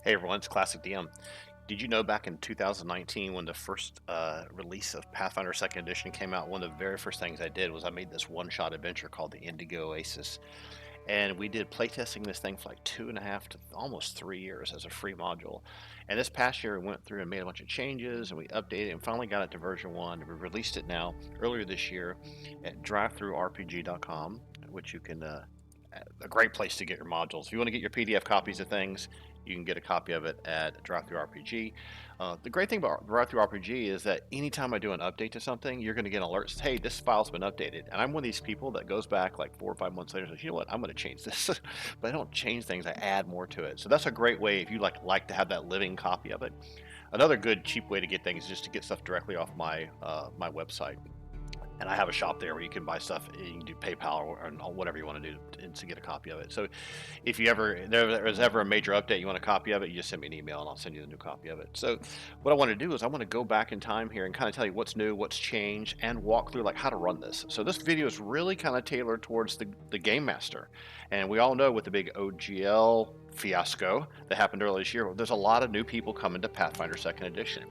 Hey everyone, it's Classic DM. Did you know back in 2019 when the first release of Pathfinder 2nd Edition came out, one of the very first things I did was I made this one-shot adventure called the Indigo Oasis. And we did playtesting this thing for like 2.5 to almost 3 years as a free module. And this past year we went through and made a bunch of changes and we updated and finally got it to version 1. We released it now earlier this year at drivethrurpg.com, which you can a great place to get your modules. If you want to get your PDF copies of things, you can get a copy of it at DriveThruRPG. The great thing about DriveThruRPG is that anytime I do an update to something, you're going to get alerts. Hey, this file's been updated, and I'm one of these people that goes back like 4 or 5 months later and says, you know what, I'm going to change this, but I don't change things. I add more to it. So that's a great way if you like to have that living copy of it. Another good cheap way to get things is just to get stuff directly off my website. And I have a shop there where you can buy stuff. You can do PayPal or whatever you want to do to get a copy of it. So if there is ever a major update, you want a copy of it, you just send me an email and I'll send you the new copy of it. So what I want to do is I want to go back in time here and kind of tell you what's new, what's changed, and walk through like how to run this. So this video is really kind of tailored towards the game master. And we all know with the big OGL fiasco that happened earlier this year, there's a lot of new people coming to Pathfinder 2nd Edition.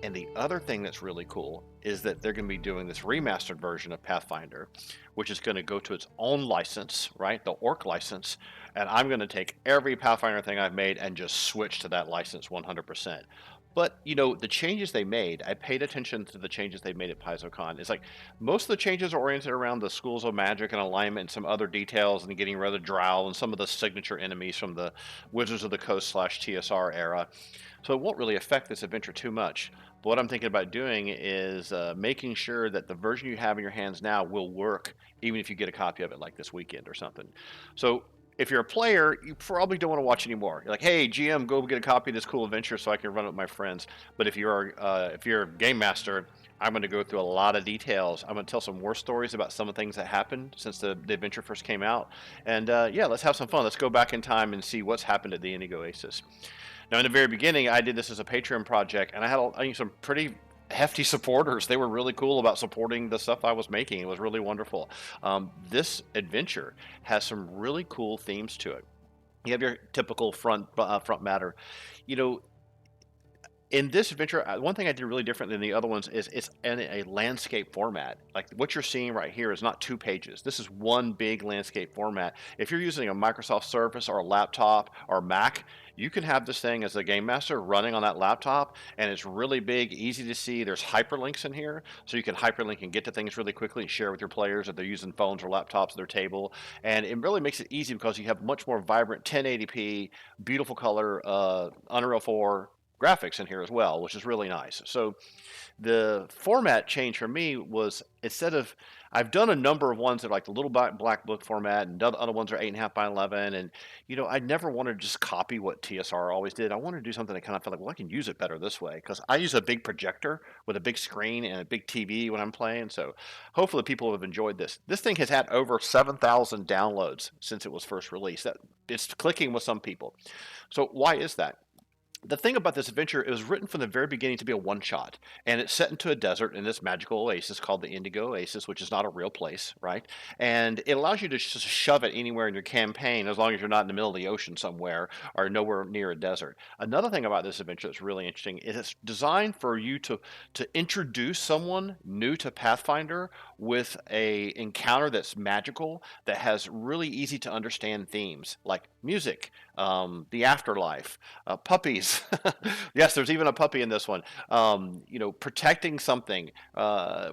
And the other thing that's really cool is that they're going to be doing this remastered version of Pathfinder, which is going to go to its own license, right? The Orc license. And I'm going to take every Pathfinder thing I've made and just switch to that license 100%. But, you know, the changes they made, I paid attention to the changes they made at PaizoCon. It's like most of the changes are oriented around the schools of magic and alignment and some other details and getting rid of Drow and some of the signature enemies from the Wizards of the Coast / TSR era. So it won't really affect this adventure too much. But what I'm thinking about doing is making sure that the version you have in your hands now will work, even if you get a copy of it like this weekend or something. So if you're a player, you probably don't want to watch anymore. You're like, hey, GM, go get a copy of this cool adventure so I can run it with my friends. But if you're a game master, I'm going to go through a lot of details. I'm going to tell some war stories about some of the things that happened since the adventure first came out. And yeah, let's have some fun. Let's go back in time and see what's happened at the Indigo Oasis. Now, in the very beginning, I did this as a Patreon project, and I had some pretty hefty supporters. They were really cool about supporting the stuff I was making. It was really wonderful. This adventure has some really cool themes to it. You have your typical front matter. You know, in this adventure, one thing I did really different than the other ones is it's in a landscape format. Like what you're seeing right here is not 2 pages. This is one big landscape format. If you're using a Microsoft Surface or a laptop or Mac, you can have this thing as a game master running on that laptop, and it's really big, easy to see. There's hyperlinks in here, so you can hyperlink and get to things really quickly and share with your players if they're using phones or laptops at their table. And it really makes it easy because you have much more vibrant 1080p, beautiful color, Unreal 4 graphics in here as well, which is really nice. So the format change for me was instead of I've done a number of ones that are like the little black book format, and other ones are 8.5 by 11. And you know, I never wanted to just copy what TSR always did. I wanted to do something that kind of felt like, well, I can use it better this way because I use a big projector with a big screen and a big TV when I'm playing. So hopefully people have enjoyed this. This thing has had over 7,000 downloads since it was first released. That it's clicking with some people. So why is that? The thing about this adventure, it was written from the very beginning to be a one-shot, and it's set into a desert in this magical oasis called the Indigo Oasis, which is not a real place, right? And it allows you to just shove it anywhere in your campaign as long as you're not in the middle of the ocean somewhere or nowhere near a desert. Another thing about this adventure that's really interesting is it's designed for you to introduce someone new to Pathfinder with a encounter that's magical, that has really easy to understand themes like music, the afterlife, puppies. Yes, there's even a puppy in this one. You know, protecting something,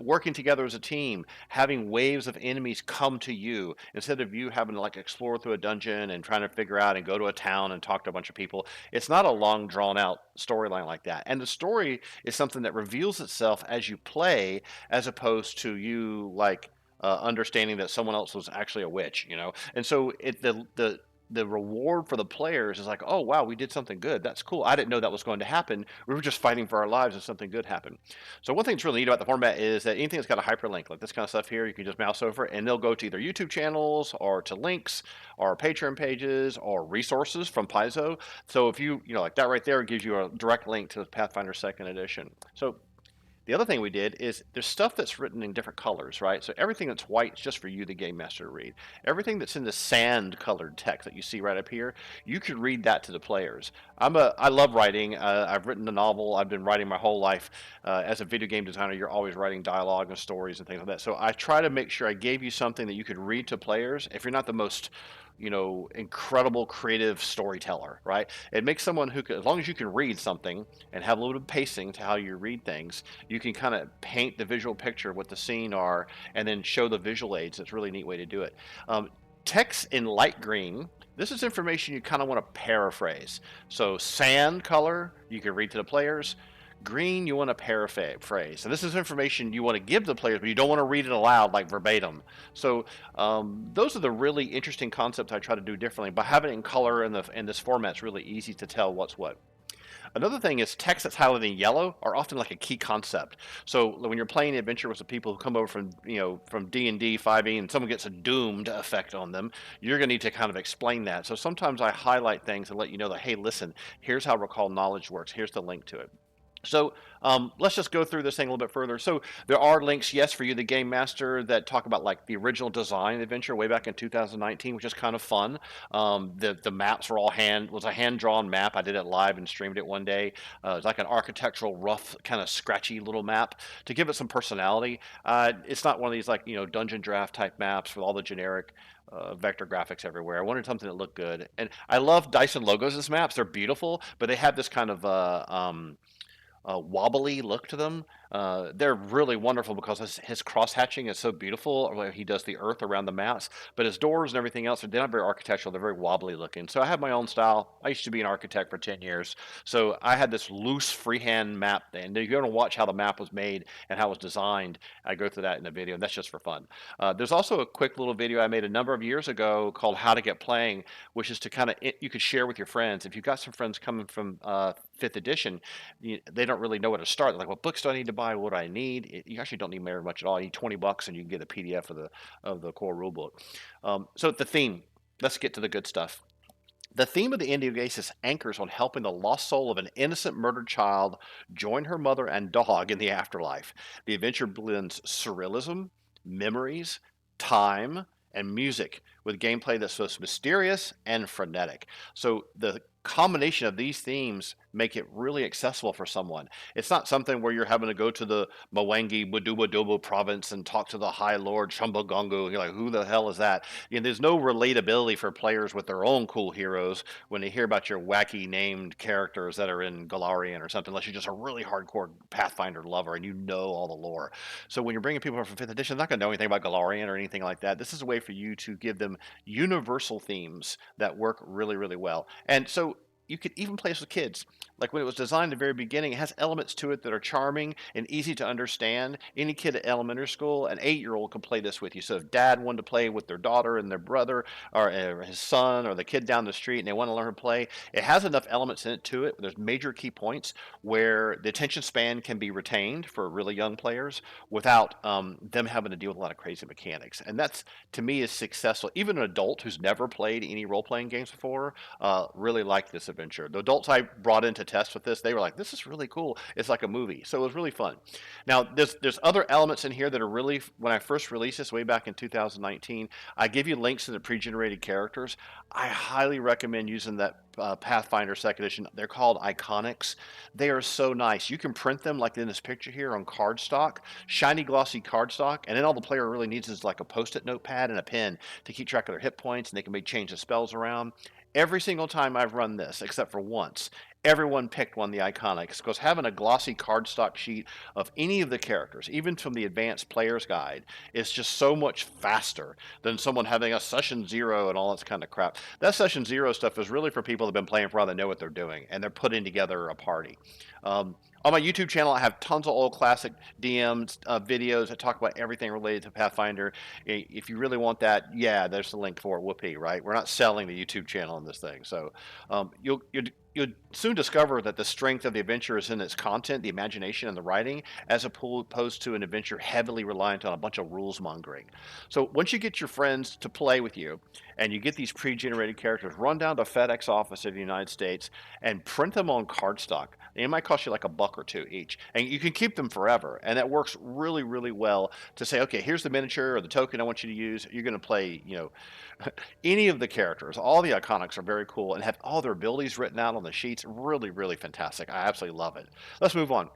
working together as a team, having waves of enemies come to you instead of you having to like explore through a dungeon and trying to figure out and go to a town and talk to a bunch of people. It's not a long drawn out storyline like that. And the story is something that reveals itself as you play, as opposed to you like understanding that someone else was actually a witch, you know. And so the reward for the players is like, oh wow, we did something good. That's cool. I didn't know that was going to happen. We were just fighting for our lives and something good happened. So one thing that's really neat about the format is that anything that's got a hyperlink, like this kind of stuff here, you can just mouse over it and they'll go to either YouTube channels or to links or Patreon pages or resources from Paizo. So if you know, like that right there gives you a direct link to Pathfinder 2nd Edition. So The other thing we did is there's stuff that's written in different colors, right? So everything that's white is just for you, the game master, to read. Everything that's in the sand colored text that you see right up here, you could read that to the players. I love writing. I've written a novel. I've been writing my whole life. As a video game designer, you're always writing dialogue and stories and things like that. So I try to make sure I gave you something that you could read to players. If you're not the most, incredible creative storyteller, right? It makes someone who can, as long as you can read something and have a little bit of pacing to how you read things, you can kind of paint the visual picture of what the scene are, and then show the visual aids. It's a really neat way to do it. Text in light green. This is information you kind of want to paraphrase. So sand color, you can read to the players. Green, you want to paraphrase. And this is information you want to give to the players, but you don't want to read it aloud like verbatim. So those are the really interesting concepts I try to do differently. By having it in color in this format, it's really easy to tell what's what. Another thing is text that's highlighted in yellow are often like a key concept. So when you're playing adventure with some people who come over from D&D 5e and someone gets a doomed effect on them, you're going to need to kind of explain that. So sometimes I highlight things and let you know that, hey, listen, here's how recall knowledge works. Here's the link to it. So let's just go through this thing a little bit further. So there are links, yes, for you, the game master, that talk about like the original design adventure way back in 2019, which is kind of fun. The maps were all was a hand drawn map. I did it live and streamed it one day. It's like an architectural, rough, kind of scratchy little map to give it some personality. It's not one of these like dungeon draft type maps with all the generic vector graphics everywhere. I wanted something that looked good, and I love Dyson Logos' as maps. They're beautiful, but they have this kind of wobbly look to them. They're really wonderful because his cross hatching is so beautiful. Where he does the earth around the maps, but his doors and everything else, they're not very architectural. They're very wobbly looking. So I have my own style. I used to be an architect for 10 years, so I had this loose freehand map. And you're going to watch how the map was made and how it was designed. I go through that in the video, and that's just for fun. There's also a quick little video I made a number of years ago called "How to Get Playing," which is to kind of you could share with your friends. If you've got some friends coming from fifth edition, they don't really know where to start. They're like, what books do I need to buy? What do I need? You actually don't need very much at all. You need $20 and you can get a PDF of the core rulebook. So the theme. Let's get to the good stuff. The theme of the Indigo Oasis anchors on helping the lost soul of an innocent murdered child join her mother and dog in the afterlife. The adventure blends surrealism, memories, time, and music with gameplay that's both mysterious and frenetic. So the combination of these themes make it really accessible for someone. It's not something where you're having to go to the Mwangi Wadubadobo province and talk to the High Lord Shumbagongo. You're like, who the hell is that? There's no relatability for players with their own cool heroes when they hear about your wacky named characters that are in Galarian or something, unless you're just a really hardcore Pathfinder lover and you know all the lore. So when you're bringing people from 5th edition, they're not going to know anything about Galarian or anything like that. This is a way for you to give them universal themes that work really, really well. And so you could even play this with kids. Like when it was designed at the very beginning, it has elements to it that are charming and easy to understand. Any kid at elementary school, an 8-year-old, can play this with you. So if dad wanted to play with their daughter and their brother or his son or the kid down the street and they want to learn to play, it has enough elements in it to it. There's major key points where the attention span can be retained for really young players without them having to deal with a lot of crazy mechanics. And that's, to me, is successful. Even an adult who's never played any role-playing games before really liked this adventure. The adults I brought in to test with this, they were like, this is really cool. It's like a movie. So it was really fun. Now, there's other elements in here that are really, when I first released this way back in 2019, I give you links to the pre-generated characters. I highly recommend using that Pathfinder 2nd edition. They're called Iconics. They are so nice. You can print them like in this picture here on cardstock, shiny glossy cardstock, and then all the player really needs is like a post-it notepad and a pen to keep track of their hit points, and they can maybe change the spells around. Every single time I've run this, except for once, everyone picked one of the Iconics, because having a glossy cardstock sheet of any of the characters, even from the advanced player's guide, is just so much faster than someone having a session 0 and all that kind of crap. That session 0 stuff is really for people that have been playing for a while, that know what they're doing, and they're putting together a party. On my YouTube channel, I have tons of old classic DMs videos that talk about everything related to Pathfinder. If you really want that, yeah, there's the link for it. Whoopee, right? We're not selling the YouTube channel on this thing. So you'll soon discover that the strength of the adventure is in its content, the imagination, and the writing, as opposed to an adventure heavily reliant on a bunch of rules mongering. So once you get your friends to play with you, and you get these pre-generated characters, run down to FedEx office in the United States and print them on cardstock. and it might cost you like $1 or $2 each, and you can keep them forever. And that works really, really well to say, okay, here's the miniature or the token I want you to use. You're going to play, any of the characters. All the iconics are very cool and have all their abilities written out on the sheets. Really, really fantastic. I absolutely love it. Let's move on.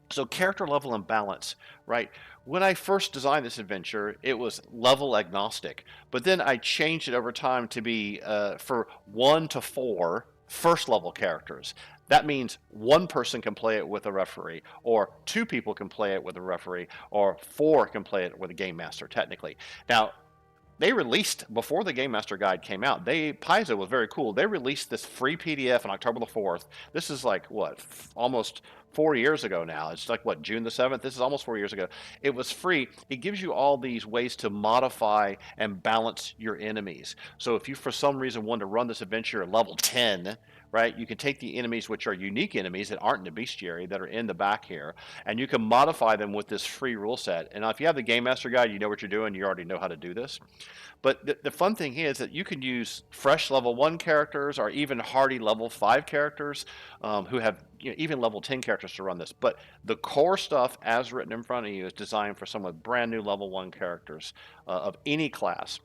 So character level and balance, right? When I first designed this adventure, it was level agnostic, but then I changed it over time to be for 1 to 4 first level characters. That means one person can play it with a referee, or 2 people can play it with a referee, or 4 can play it with a game master, technically. Now, they released before the Game Master Guide came out. Paizo was very cool. They released this free PDF on October the 4th. This is like what, almost 4 years ago now. It's like what, June the 7th. This is almost 4 years ago. It was free. It gives you all these ways to modify and balance your enemies. So if you for some reason want to run this adventure at level 10, right, you can take the enemies which are unique enemies that aren't in the bestiary that are in the back here, and you can modify them with this free rule set. And if you have the Game Master Guide, you know what you're doing. You already know how to do this. But the fun thing here is that you can use fresh level 1 characters or even hardy level 5 characters who have even level 10 characters to run this. But the core stuff as written in front of you is designed for some with brand new level 1 characters of any class.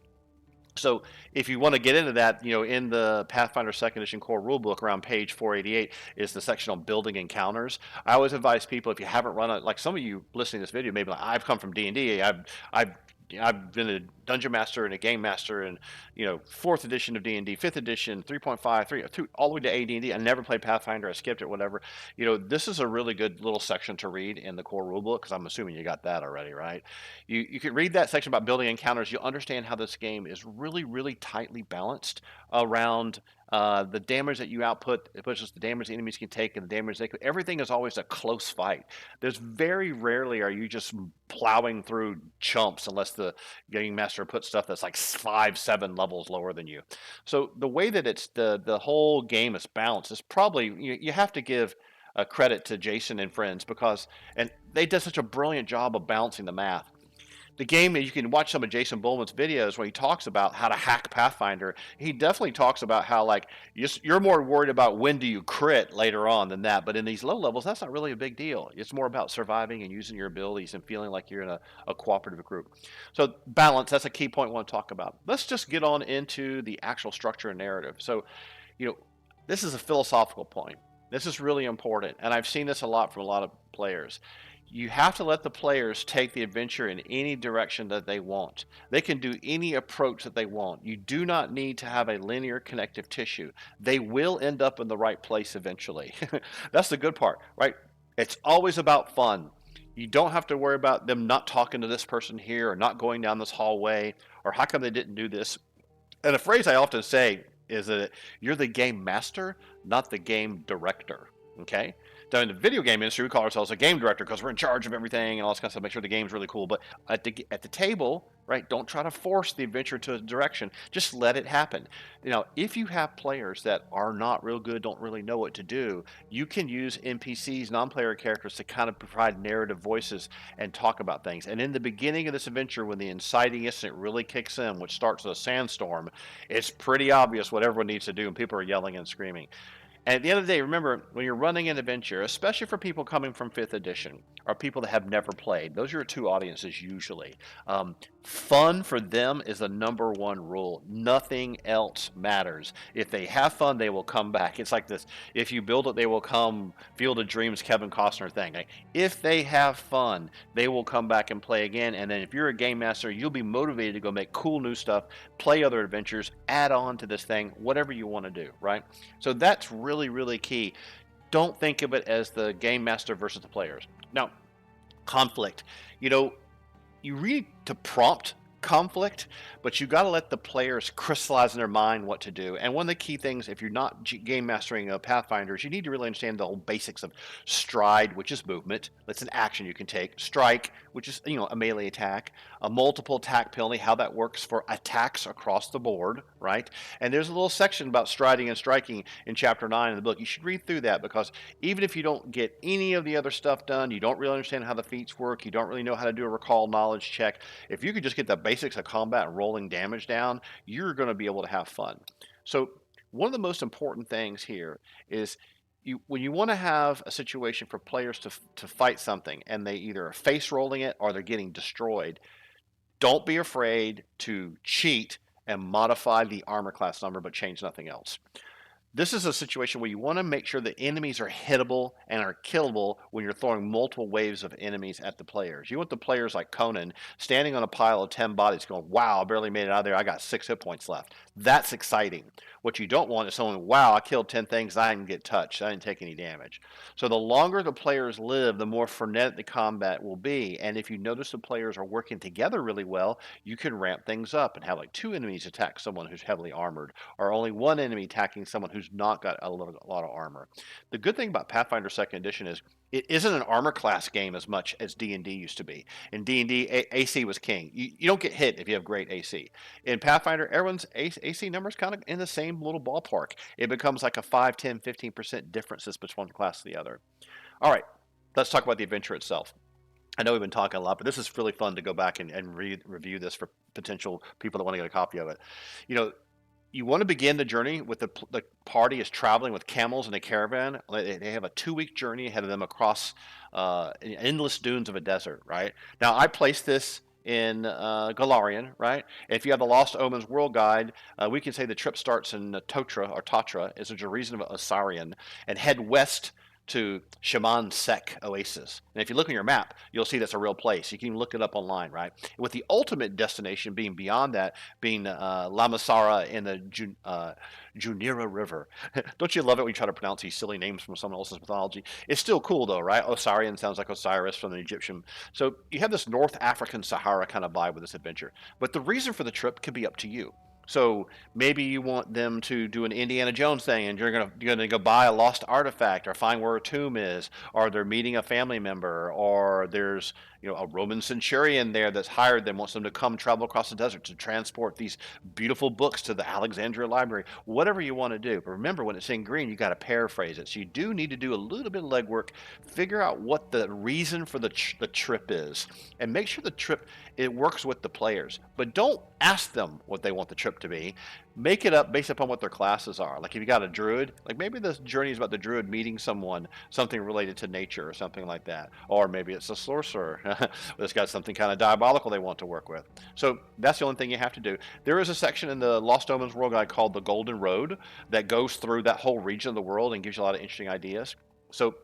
So if you want to get into that, in the Pathfinder 2nd Edition core rulebook around page 488 is the section on building encounters. I always advise people, if you haven't run it, like some of you listening to this video, maybe like, I've come from D&D, I've been a dungeon master and a game master and 4th edition of D&D, 5th edition, 3.5, 3, all the way to AD&D. I never played Pathfinder. I skipped it, whatever. This is a really good little section to read in the core rulebook, because I'm assuming you got that already, right? You can read that section about building encounters. You'll understand how this game is really, really tightly balanced around the damage that you output, versus the damage the enemies can take and the damage they can. Everything is always a close fight. There's very rarely are you just plowing through chumps unless the game master puts stuff that's like 5, 7 levels lower than you. So the way that it's the whole game is balanced is probably you have to give credit to Jason and friends, and they did such a brilliant job of balancing the math. The game, you can watch some of Jason Bullman's videos where he talks about how to hack Pathfinder. He definitely talks about how like you're more worried about when do you crit later on than that. But in these low levels, that's not really a big deal. It's more about surviving and using your abilities and feeling like you're in a cooperative group. So balance, that's a key point I want to talk about. Let's just get on into the actual structure and narrative. So, this is a philosophical point. This is really important, and I've seen this a lot from a lot of players. You have to let the players take the adventure in any direction that they want. They can do any approach that they want. You do not need to have a linear connective tissue. They will end up in the right place eventually. That's the good part, right? It's always about fun. You don't have to worry about them not talking to this person here or not going down this hallway or how come they didn't do this. And a phrase I often say is that you're the game master, not the game director. Okay? Now, in the video game industry, we call ourselves a game director because we're in charge of everything and all this kind of stuff, make sure the game's really cool. But at the table, right, don't try to force the adventure to a direction. Just let it happen. If you have players that are not real good, don't really know what to do, you can use NPCs, non-player characters, to kind of provide narrative voices and talk about things. And in the beginning of this adventure, when the inciting incident really kicks in, which starts with a sandstorm, it's pretty obvious what everyone needs to do, and people are yelling and screaming. And at the end of the day, remember, when you're running an adventure, especially for people coming from 5th edition or people that have never played, those are your 2 audiences usually. Fun for them is the number 1 rule. Nothing else matters. If they have fun, they will come back. It's like this: if you build it, they will come. Field of Dreams, Kevin Costner thing. Like, if they have fun, they will come back and play again. And then if you're a game master, you'll be motivated to go make cool new stuff, play other adventures, add on to this thing, whatever you want to do, right? So that's really, really key. Don't think of it as the game master versus the players. Now, conflict. You really to prompt conflict, but you got to let the players crystallize in their mind what to do. And one of the key things, if you're not game mastering Pathfinders, you need to really understand the whole basics of stride, which is movement. That's an action you can take. Strike, which is a melee attack. A multiple attack penalty, how that works for attacks across the board, right? And there's a little section about striding and striking in chapter 9 of the book. You should read through that, because even if you don't get any of the other stuff done, you don't really understand how the feats work, you don't really know how to do a recall knowledge check, if you could just get the basics of combat and rolling damage down, you're going to be able to have fun. So one of the most important things here is when you want to have a situation for players to fight something and they either are face rolling it or they're getting destroyed, don't be afraid to cheat and modify the armor class number, but change nothing else. This is a situation where you want to make sure the enemies are hittable and are killable when you're throwing multiple waves of enemies at the players. You want the players like Conan standing on a pile of 10 bodies going, wow, I barely made it out of there. I got 6 hit points left. That's exciting. What you don't want is someone, wow, I killed 10 things. I didn't get touched. I didn't take any damage. So the longer the players live, the more frenetic the combat will be. And if you notice the players are working together really well, you can ramp things up and have like 2 enemies attack someone who's heavily armored, or only 1 enemy attacking someone who's not got a lot of armor. The good thing about Pathfinder Second Edition is it isn't an armor class game as much as D&D used to be. In D&D, AC was king. You don't get hit if you have great AC. In Pathfinder, everyone's AC numbers kind of in the same little ballpark. It becomes like a 5, 10, 15% differences between one class and the other. All right, let's talk about the adventure itself. I know we've been talking a lot, but this is really fun to go back and review this for potential people that want to get a copy of it. You know, you want to begin the journey with the party is traveling with camels in a caravan. They have a 2-week journey ahead of them across endless dunes of a desert, right? Now, I placed this in Galarian, right? If you have the Lost Omens World Guide, we can say the trip starts in Totra, or Tatra, is a region of Osarian, and head west to Shaman Sek Oasis. And if you look on your map, you'll see that's a real place. You can even look it up online, right? With the ultimate destination being beyond that, being Lamasara in the Junira River. Don't you love it when you try to pronounce these silly names from someone else's mythology? It's still cool though, right? Osarian sounds like Osiris from the Egyptian. So you have this North African Sahara kind of vibe with this adventure. But the reason for the trip can be up to you. So maybe you want them to do an Indiana Jones thing, and you're gonna go buy a lost artifact, or find where a tomb is, or they're meeting a family member, or there's a Roman centurion there that's hired them, wants them to come travel across the desert to transport these beautiful books to the Alexandria Library. Whatever you want to do, but remember when it's in green, you got to paraphrase it. So you do need to do a little bit of legwork, figure out what the reason for the trip is, and make sure the trip it works with the players. But don't ask them what they want the trip to be. Make it up based upon what their classes are. Like if you got a druid, like maybe this journey is about the druid meeting someone, something related to nature or something like that. Or maybe it's a sorcerer that's got something kind of diabolical they want to work with. So that's the only thing you have to do. There is a section in the Lost Omens World Guide called the Golden Road that goes through that whole region of the world and gives you a lot of interesting ideas. So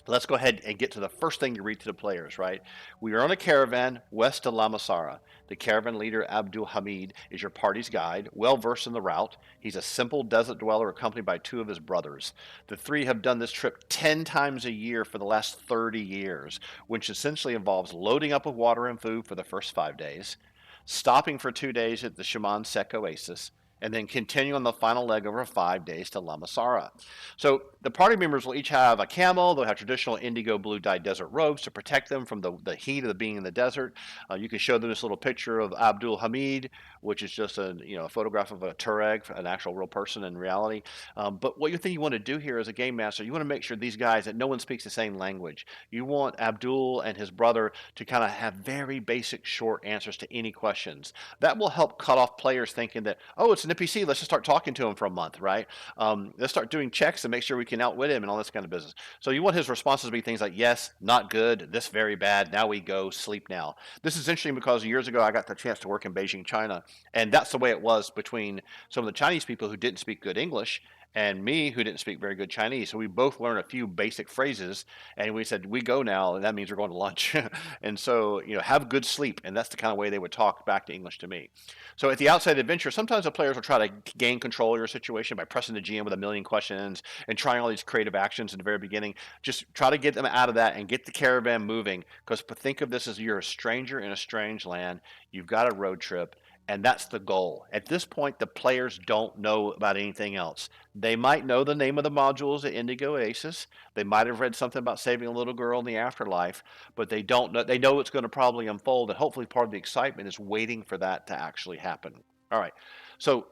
let's go ahead and get to the first thing you read to the players, right? We are on a caravan west of Lamasara. The caravan leader, Abdul Hamid, is your party's guide, well versed in the route. He's a simple desert dweller accompanied by 2 of his brothers. The 3 have done this trip 10 times a year for the last 30 years, which essentially involves loading up with water and food for the first 5 days, stopping for 2 days at the Shaman Sek Oasis, and then continue on the final leg over 5 days to Lamasara. So the party members will each have a camel. They'll have traditional indigo blue dyed desert robes to protect them from the heat of being in the desert. You can show them this little picture of Abdul Hamid, which is just a photograph of a Tureg, an actual real person in reality. But what you think you want to do here as a game master, you want to make sure these guys that no one speaks the same language. You want Abdul and his brother to kind of have very basic short answers to any questions. That will help cut off players thinking that, oh, it's an NPC, let's just start talking to him for a month, right? Let's start doing checks and make sure we can outwit him and all this kind of business. So you want his responses to be things like, yes, not good, this very bad, now we go, sleep now. This is interesting because years ago I got the chance to work in Beijing, China, and that's the way it was between some of the Chinese people who didn't speak good English and me who didn't speak very good Chinese. So we both learned a few basic phrases and we said, we go now, and that means we're going to lunch. And so, have good sleep. And that's the kind of way they would talk back to English to me. So at the outset of the adventure, sometimes the players will try to gain control of your situation by pressing the GM with a million questions and trying all these creative actions in the very beginning. Just try to get them out of that and get the caravan moving, because think of this as you're a stranger in a strange land. You've got a road trip. And that's the goal. At this point, the players don't know about anything else. They might know the name of the modules at Indigo Oasis. They might have read something about saving a little girl in the afterlife, but they don't know. They know it's going to probably unfold, and hopefully part of the excitement is waiting for that to actually happen. All right. So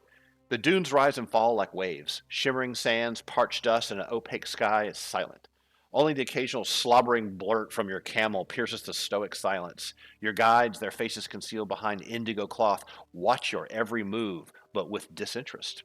the dunes rise and fall like waves. Shimmering sands, parched dust, and an opaque sky is silent. Only the occasional slobbering blurt from your camel pierces the stoic silence. Your guides, their faces concealed behind indigo cloth, watch your every move, but with disinterest.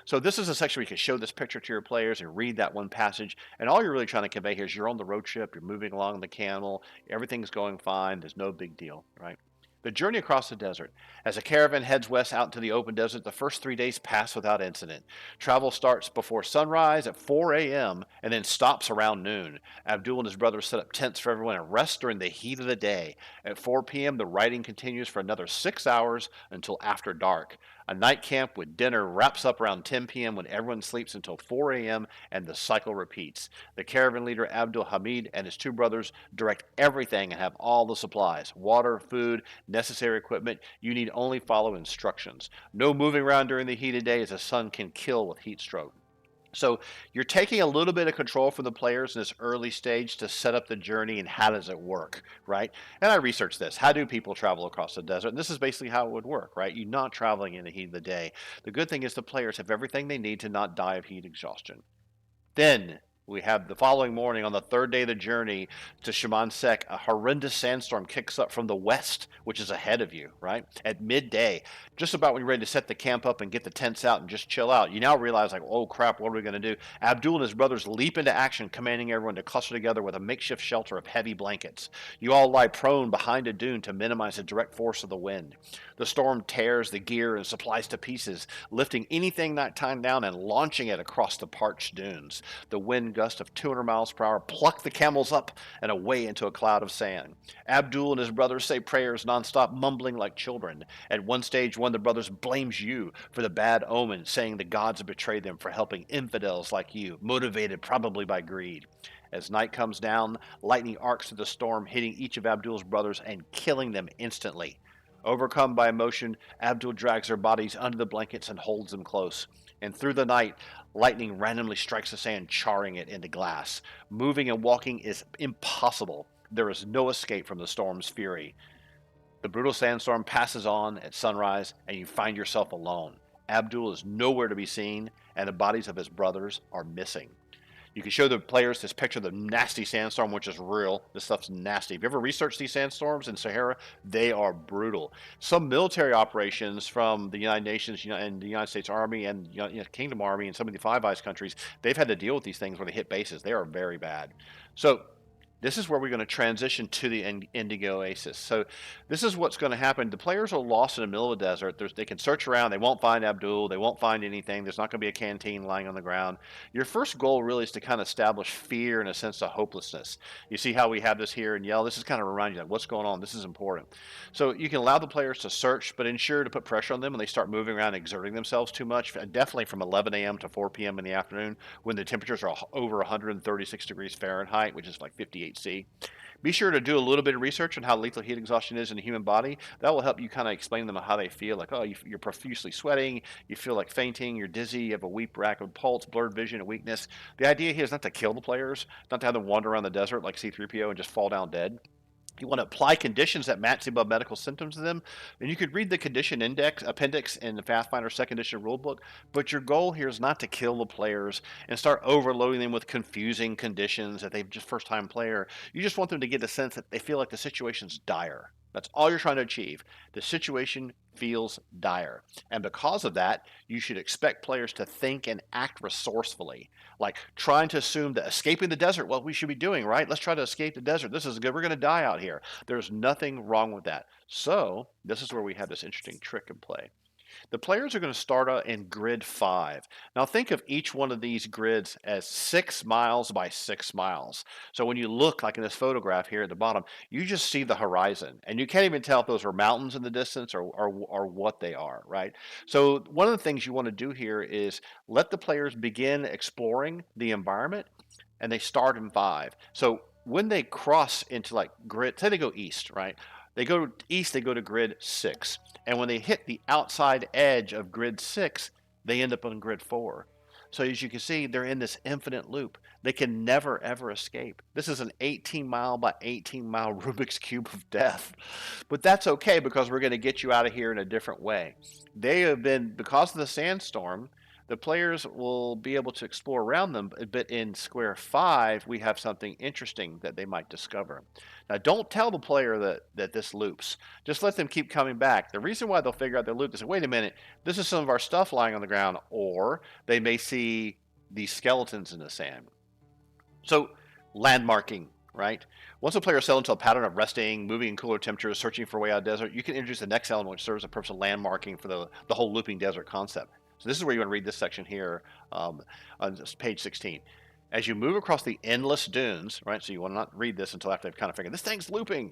So this is a section where you can show this picture to your players and read that one passage. And all you're really trying to convey here is you're on the road trip, you're moving along the camel, everything's going fine, there's no big deal, right? The journey across the desert. As the caravan heads west out into the open desert, the first 3 days pass without incident. Travel starts before sunrise at 4 a.m. and then stops around noon. Abdul and his brothers set up tents for everyone and rest during the heat of the day. At 4 p.m., the riding continues for another 6 hours until after dark. A night camp with dinner wraps up around 10 p.m. when everyone sleeps until 4 a.m. and the cycle repeats. The caravan leader Abdul Hamid and his two brothers direct everything and have all the supplies, water, food, necessary equipment. You need only follow instructions. No moving around during the heat of day as the sun can kill with heat stroke. So you're taking a little bit of control from the players in this early stage to set up the journey and how does it work, right? And I researched this. How do people travel across the desert? And this is basically how it would work, right? You're not traveling in the heat of the day. The good thing is the players have everything they need to not die of heat exhaustion. Then we have the following morning on the third day of the journey to Shaman Sek, a horrendous sandstorm kicks up from the west, which is ahead of you, right? At midday, just about when you're ready to set the camp up and get the tents out and just chill out, you now realize, like, oh crap, what are we going to do? Abdul and his brothers leap into action, commanding everyone to cluster together with a makeshift shelter of heavy blankets. You all lie prone behind a dune to minimize the direct force of the wind. The storm tears the gear and supplies to pieces, lifting anything that time down and launching it across the parched dunes. The wind gust of 200 miles per hour pluck the camels up and away into a cloud of sand. Abdul and his brothers say prayers nonstop, mumbling like children. At one stage, one of the brothers blames you for the bad omen, saying the gods have betrayed them for helping infidels like you, motivated probably by greed. As night comes down, lightning arcs through the storm, hitting each of Abdul's brothers and killing them instantly. Overcome by emotion, Abdul drags their bodies under the blankets and holds them close. And through the night, lightning randomly strikes the sand, charring it into glass. Moving and walking is impossible. There is no escape from the storm's fury. The brutal sandstorm passes on at sunrise, and you find yourself alone. Abdul is nowhere to be seen, and the bodies of his brothers are missing. You can show the players this picture of the nasty sandstorm, which is real. This stuff's nasty. If you ever researched these sandstorms in Sahara, they are brutal. Some military operations from the United Nations and the United States Army and Kingdom Army and some of the Five Eyes countries, they've had to deal with these things where they hit bases. They are very bad. So this is where we're going to transition to the Indigo Oasis. So this is what's going to happen. The players are lost in the middle of the desert. They can search around. They won't find Abdul. They won't find anything. There's not going to be a canteen lying on the ground. Your first goal really is to kind of establish fear and a sense of hopelessness. You see how we have this here in yellow? This is kind of remind you of what's going on. This is important. So you can allow the players to search, but ensure to put pressure on them when they start moving around and exerting themselves too much, definitely from 11 a.m. to 4 p.m. in the afternoon when the temperatures are over 136 degrees Fahrenheit, which is like 58 C. Be sure to do a little bit of research on how lethal heat exhaustion is in the human body. That will help you kind of explain to them how they feel. Like, oh, you're profusely sweating, you feel like fainting, you're dizzy, you have a weak rapid pulse, blurred vision, and weakness. The idea here is not to kill the players, not to have them wander around the desert like C-3PO and just fall down dead. You want to apply conditions that match the above medical symptoms to them. And you could read the condition index appendix in the Pathfinder second edition rulebook, but your goal here is not to kill the players and start overloading them with confusing conditions that they've just first time player. You just want them to get a sense that they feel like the situation's dire. That's all you're trying to achieve. The situation feels dire. And because of that, you should expect players to think and act resourcefully. Like trying to assume that escaping the desert, what we should be doing, right? Let's try to escape the desert. This is good. We're going to die out here. There's nothing wrong with that. So this is where we have this interesting trick in play. The players are going to start out in grid 5. Now think of each one of these grids as 6 miles by 6 miles. So when you look like in this photograph here at the bottom, you just see the horizon. And you can't even tell if those are mountains in the distance or what they are, right? So one of the things you want to do here is let the players begin exploring the environment, and they start in 5. So when they cross into like grid, say they go east, right? They go east, they go to grid 6. And when they hit the outside edge of grid 6, they end up on grid 4. So as you can see, they're in this infinite loop. They can never, ever escape. This is an 18 mile by 18 mile Rubik's Cube of death. But that's okay because we're going to get you out of here in a different way. They have been, because of the sandstorm, The players will be able to explore around them, but in square 5, we have something interesting that they might discover. Now, don't tell the player that this loops. Just let them keep coming back. The reason why they'll figure out their loop is, wait a minute, this is some of our stuff lying on the ground, or they may see these skeletons in the sand. So, landmarking, right? Once a player settles into a pattern of resting, moving in cooler temperatures, searching for a way out of the desert, you can introduce the next element, which serves the purpose of landmarking for the whole looping desert concept. So this is where you want to read this section here on page 16. As you move across the endless dunes, right? So you want to not read this until after they've kind of figured this thing's looping.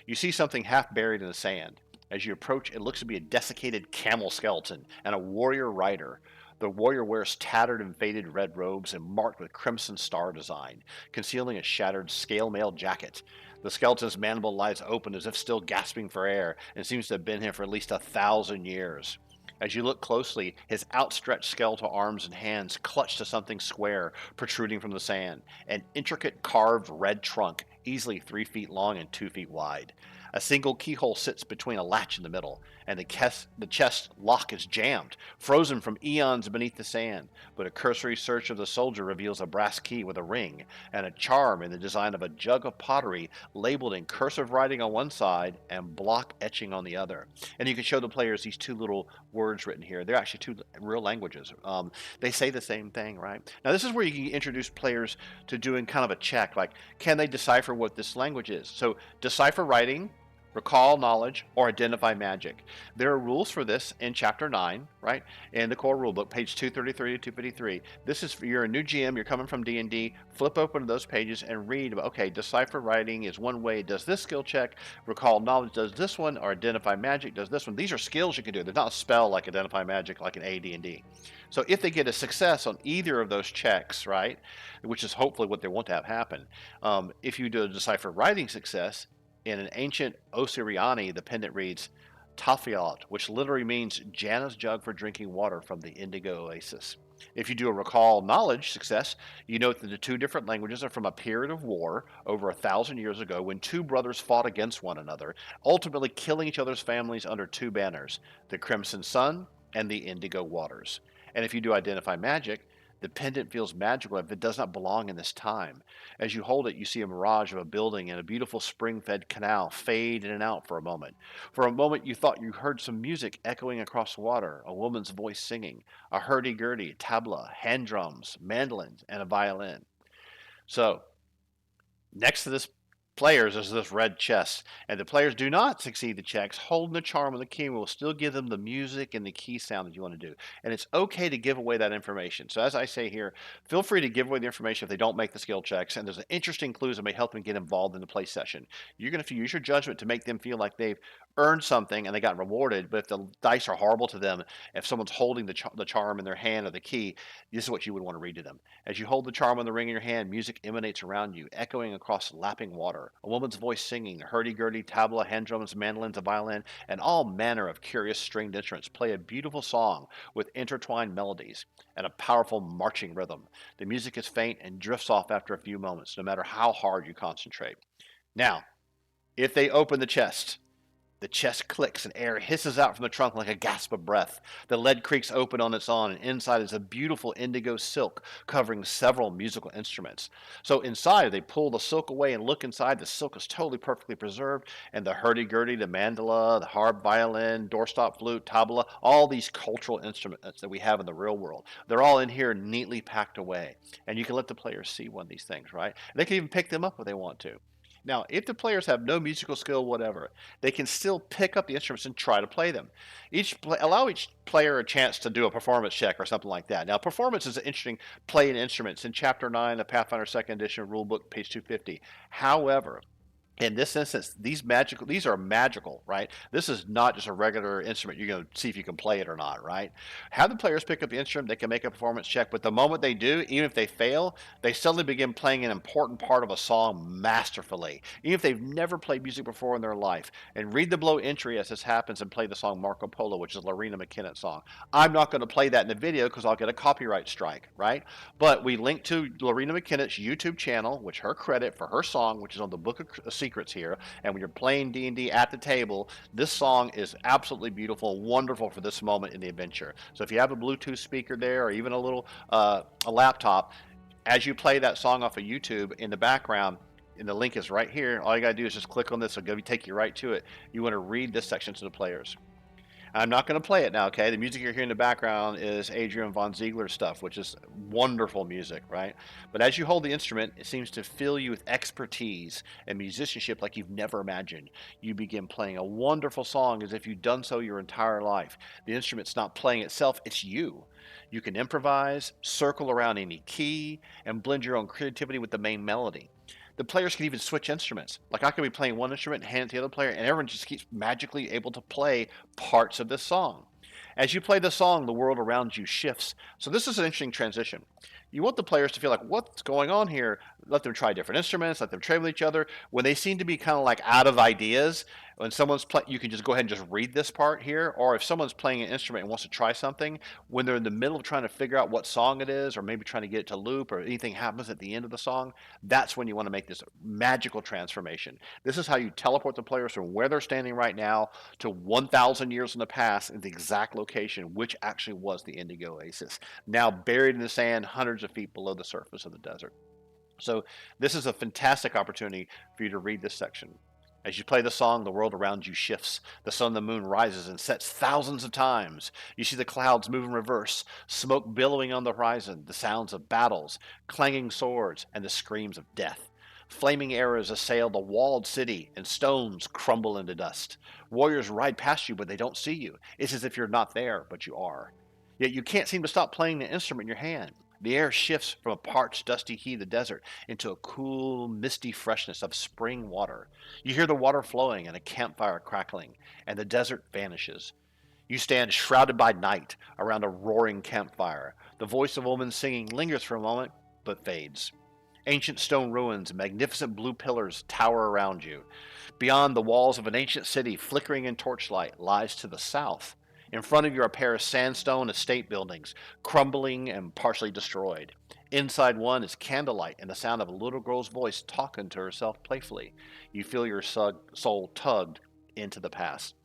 You see something half buried in the sand. As you approach, it looks to be a desiccated camel skeleton and a warrior rider. The warrior wears tattered and faded red robes and marked with crimson star design, concealing a shattered scale mail jacket. The skeleton's mandible lies open as if still gasping for air and seems to have been here for at least 1,000 years. As you look closely, his outstretched skeletal arms and hands clutch to something square protruding from the sand, an intricate carved red trunk, easily 3 feet long and 2 feet wide. A single keyhole sits between a latch in the middle, and the chest lock is jammed, frozen from eons beneath the sand. But a cursory search of the soldier reveals a brass key with a ring, and a charm in the design of a jug of pottery labeled in cursive writing on one side and block etching on the other. And you can show the players these 2 little words written here. They're actually 2 real languages. They say the same thing, right? Now this is where you can introduce players to doing kind of a check, like, can they decipher what this language is? So decipher writing, recall knowledge, or identify magic. There are rules for this in chapter 9, right? In the core rulebook, page 233 to 253. This is, you're a new GM, you're coming from D&D, flip open those pages and read about, okay, decipher writing is one way, does this skill check, recall knowledge does this one, or identify magic does this one. These are skills you can do. They're not a spell like identify magic like in AD&D. So if they get a success on either of those checks, right, which is hopefully what they want to have happen, if you do a decipher writing success, in an ancient Osiriani, the pendant reads Tafiat, which literally means Jana's jug for drinking water from the Indigo Oasis. If you do a recall knowledge success, you note that the 2 different languages are from a period of war over 1,000 years ago when 2 brothers fought against one another, ultimately killing each other's families under 2 banners, the Crimson Sun and the Indigo Waters. And if you do identify magic, the pendant feels magical if it does not belong in this time. As you hold it, you see a mirage of a building and a beautiful spring-fed canal fade in and out for a moment. For a moment, you thought you heard some music echoing across the water, a woman's voice singing, a hurdy-gurdy, tabla, hand drums, mandolins, and a violin. So, next to this players is this red chest, and the players do not succeed the checks, holding the charm of the key will still give them the music and the key sound that you want to do. And it's okay to give away that information. So as I say here, feel free to give away the information if they don't make the skill checks, and there's an interesting clues that may help them get involved in the play session. You're going to use your judgment to make them feel like they've earned something and they got rewarded, but if the dice are horrible to them, if someone's holding the charm in their hand or the key, this is what you would want to read to them. As you hold the charm on the ring in your hand, music emanates around you, echoing across lapping water. A woman's voice singing, hurdy-gurdy, tabla, hand drums, mandolins, a violin, and all manner of curious stringed instruments play a beautiful song with intertwined melodies and a powerful marching rhythm. The music is faint and drifts off after a few moments, no matter how hard you concentrate. Now, if they open the chest clicks and air hisses out from the trunk like a gasp of breath. The lead creaks open on its own, and inside is a beautiful indigo silk covering several musical instruments. So inside, they pull the silk away and look inside. The silk is totally perfectly preserved, and the hurdy-gurdy, the mandala, the harp, violin, doorstop flute, tabla, all these cultural instruments that we have in the real world, they're all in here neatly packed away. And you can let the players see one of these things, right? They can even pick them up if they want to. Now, if the players have no musical skill, whatever, they can still pick up the instruments and try to play them. Allow each player a chance to do a performance check or something like that. Now, performance is an interesting playing instruments in Chapter 9 of Pathfinder 2nd Edition Rulebook, page 250. However, in this instance, these are magical, right? This is not just a regular instrument. You're going to see if you can play it or not, right? Have the players pick up the instrument. They can make a performance check, but the moment they do, even if they fail, they suddenly begin playing an important part of a song masterfully, even if they've never played music before in their life. And read the below entry as this happens and play the song Marco Polo, which is Lorena McKinnott's song. I'm not going to play that in the video because I'll get a copyright strike, right? But we link to Lorena McKinnott's YouTube channel, which her credit for her song, which is on the Book of Secrets secrets here. And when you're playing D&D at the table, this song is absolutely beautiful and wonderful for this moment in the adventure. So if you have a Bluetooth speaker there, or even a little a laptop, as you play that song off of YouTube in the background, and the link is right here. All you gotta do is just click on this. It'll take you right to it. You want to read this section to the players. I'm not going to play it now, okay? The music you're hearing in the background is Adrian von Ziegler's stuff, which is wonderful music, right? But as you hold the instrument, it seems to fill you with expertise and musicianship like you've never imagined. You begin playing a wonderful song as if you've done so your entire life. The instrument's not playing itself, it's you. You can improvise, circle around any key, and blend your own creativity with the main melody. The players can even switch instruments. Like I could be playing one instrument and hand it to the other player, and everyone just keeps magically able to play parts of this song. As you play the song, the world around you shifts. So this is an interesting transition. You want the players to feel like, what's going on here? Let them try different instruments, let them trade with each other. When they seem to be kind of like out of ideas, when someone's playing, you can just go ahead and just read this part here. Or if someone's playing an instrument and wants to try something, when they're in the middle of trying to figure out what song it is, or maybe trying to get it to loop, or anything happens at the end of the song, that's when you want to make this magical transformation. This is how you teleport the players from where they're standing right now to 1,000 years in the past in the exact location, which actually was the Indigo Oasis, now buried in the sand hundreds of feet below the surface of the desert. So this is a fantastic opportunity for you to read this section. As you play the song, the world around you shifts. The sun and the moon rises and sets thousands of times. You see the clouds move in reverse, smoke billowing on the horizon, the sounds of battles, clanging swords, and the screams of death. Flaming arrows assail the walled city, and stones crumble into dust. Warriors ride past you, but they don't see you. It's as if you're not there, but you are. Yet you can't seem to stop playing the instrument in your hand. The air shifts from a parched, dusty heat of the desert into a cool, misty freshness of spring water. You hear the water flowing and a campfire crackling, and the desert vanishes. You stand shrouded by night around a roaring campfire. The voice of Omens singing lingers for a moment, but fades. Ancient stone ruins and magnificent blue pillars tower around you. Beyond the walls of an ancient city, flickering in torchlight, lies to the south. In front of you are a pair of sandstone estate buildings, crumbling and partially destroyed. Inside one is candlelight and the sound of a little girl's voice talking to herself playfully. You feel your soul tugged into the past.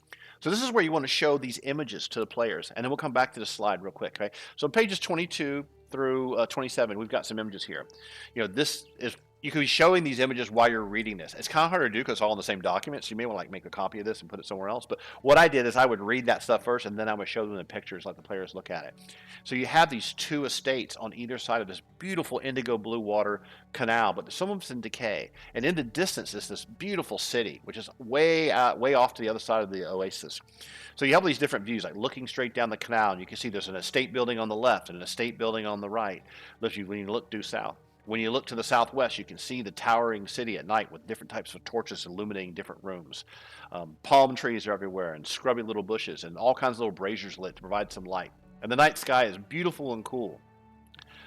So this is where you want to show these images to the players, and then we'll come back to the slide real quick. Okay? So pages 22 through 27, we've got some images here. This is, you could be showing these images while you're reading this. It's kind of hard to do because it's all in the same document, so you may want to make a copy of this and put it somewhere else. But what I did is I would read that stuff first, and then I would show them the pictures, let the players look at it. So you have these two estates on either side of this beautiful indigo blue water canal, but some of it's in decay. And in the distance is this beautiful city, which is way off to the other side of the oasis. So you have these different views, like looking straight down the canal, and you can see there's an estate building on the left and an estate building on the right. When you look due south. When you look to the southwest, you can see the towering city at night with different types of torches illuminating different rooms. Palm trees are everywhere and scrubby little bushes and all kinds of little braziers lit to provide some light. And the night sky is beautiful and cool.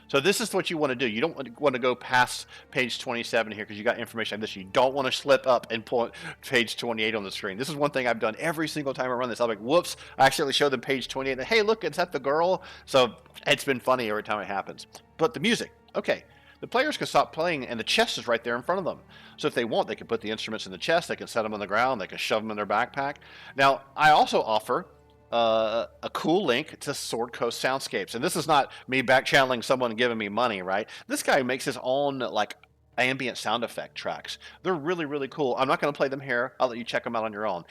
So this is what you want to do. You don't want to go past page 27 here because you got information on this. You don't want to slip up and pull page 28 on the screen. This is one thing I've done every single time I run this. I'm like, whoops, I accidentally showed them page 28. And, hey, look, is that the girl? So it's been funny every time it happens. But the music, okay. The players can stop playing, and the chest is right there in front of them. So if they want, they can put the instruments in the chest, they can set them on the ground, they can shove them in their backpack. Now, I also offer a cool link to Sword Coast Soundscapes. And this is not me back-channeling someone giving me money, right? This guy makes his own, ambient sound effect tracks. They're really, really cool. I'm not going to play them here. I'll let you check them out on your own.